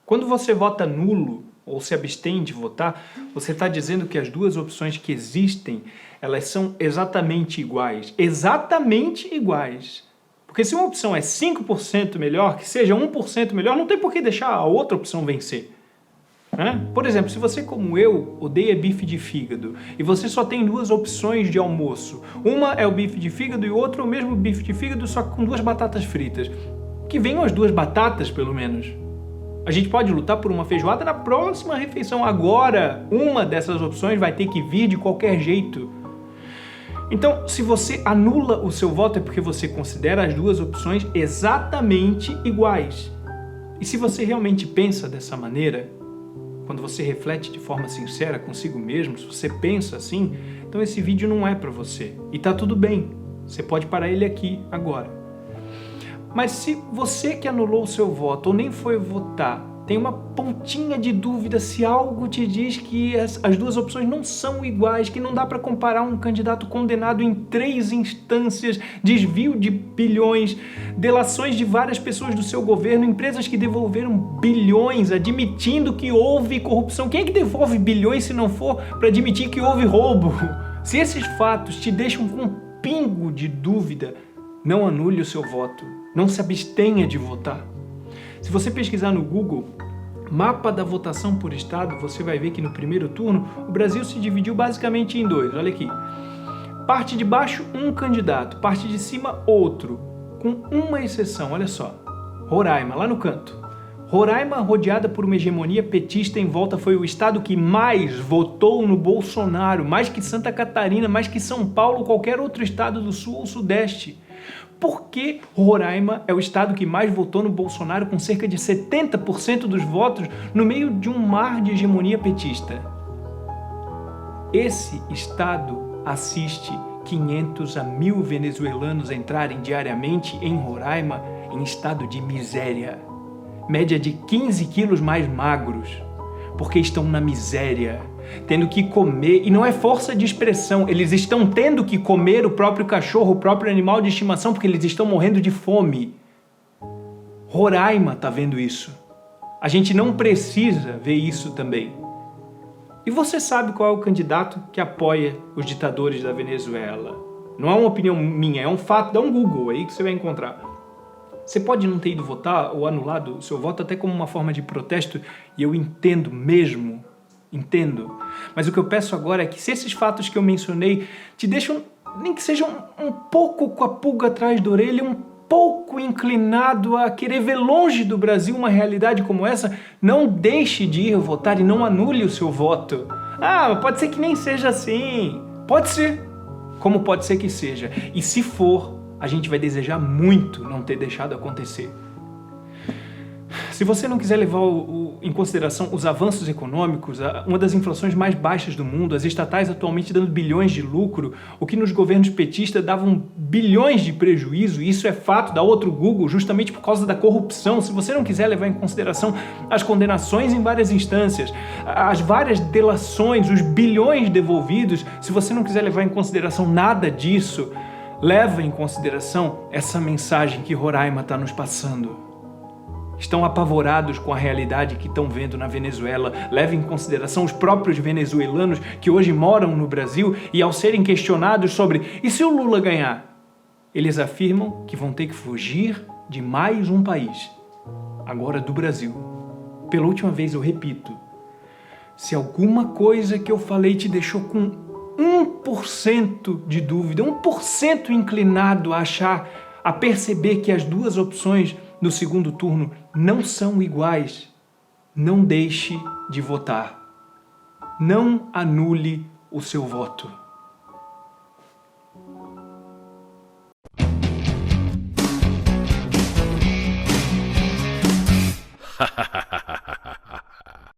Quando você vota nulo ou se abstém de votar, você está dizendo que as duas opções que existem, elas são exatamente iguais. Exatamente iguais. Porque se uma opção é 5% melhor, que seja 1% melhor, não tem por que deixar a outra opção vencer. Por exemplo, se você, como eu, odeia bife de fígado e você só tem duas opções de almoço, uma é o bife de fígado e outra é o mesmo bife de fígado, só que com 2 batatas fritas. Que venham as 2 batatas, pelo menos. A gente pode lutar por uma feijoada na próxima refeição. Agora, uma dessas opções vai ter que vir de qualquer jeito. Então, se você anula o seu voto é porque você considera as duas opções exatamente iguais. E se você realmente pensa dessa maneira, quando você reflete de forma sincera consigo mesmo, se você pensa assim, então esse vídeo não é para você. E tá tudo bem, você pode parar ele aqui, agora. Mas se você que anulou o seu voto ou nem foi votar, tem uma pontinha de dúvida se algo te diz que as duas opções não são iguais, que não dá para comparar um candidato condenado em 3 instâncias, desvio de bilhões, delações de várias pessoas do seu governo, empresas que devolveram bilhões admitindo que houve corrupção. Quem é que devolve bilhões se não for para admitir que houve roubo? Se esses fatos te deixam com um pingo de dúvida, não anule o seu voto, não se abstenha de votar. Se você pesquisar no Google, mapa da votação por estado, você vai ver que no primeiro turno o Brasil se dividiu basicamente em 2. Olha aqui. Parte de baixo, um candidato. Parte de cima, outro. Com uma exceção, olha só. Roraima, lá no canto. Roraima, rodeada por uma hegemonia petista em volta, foi o estado que mais votou no Bolsonaro. Mais que Santa Catarina, mais que São Paulo, qualquer outro estado do sul ou sudeste. Por que Roraima é o estado que mais votou no Bolsonaro, com cerca de 70% dos votos, no meio de um mar de hegemonia petista? Esse estado assiste 500 a 1.000 venezuelanos entrarem diariamente em Roraima em estado de miséria. Média de 15 quilos mais magros, porque estão na miséria, tendo que comer, e não é força de expressão, eles estão tendo que comer o próprio cachorro, o próprio animal de estimação, porque eles estão morrendo de fome. Roraima está vendo isso. A gente não precisa ver isso também. E você sabe qual é o candidato que apoia os ditadores da Venezuela? Não é uma opinião minha, é um fato, dá um Google aí que você vai encontrar. Você pode não ter ido votar ou anulado o seu voto até como uma forma de protesto, e eu entendo mesmo, entendo. Mas o que eu peço agora é que se esses fatos que eu mencionei te deixam, nem que sejam um pouco com a pulga atrás da orelha, um pouco inclinado a querer ver longe do Brasil uma realidade como essa, não deixe de ir votar e não anule o seu voto. Ah, pode ser que nem seja assim. Pode ser. Como pode ser que seja. E se for, a gente vai desejar muito não ter deixado acontecer. Se você não quiser levar em consideração os avanços econômicos, uma das inflações mais baixas do mundo, as estatais atualmente dando bilhões de lucro, o que nos governos petistas davam bilhões de prejuízo, e isso é fato, dá outro Google, justamente por causa da corrupção. Se você não quiser levar em consideração as condenações em várias instâncias, as várias delações, os bilhões devolvidos, se você não quiser levar em consideração nada disso, leva em consideração essa mensagem que Roraima está nos passando. Estão apavorados com a realidade que estão vendo na Venezuela. Leva em consideração os próprios venezuelanos que hoje moram no Brasil e, ao serem questionados sobre e se o Lula ganhar, eles afirmam que vão ter que fugir de mais um país, agora do Brasil. Pela última vez eu repito, se alguma coisa que eu falei te deixou com 1% de dúvida, 1% inclinado a achar, a perceber que as duas opções no segundo turno não são iguais, não deixe de votar. Não anule o seu voto.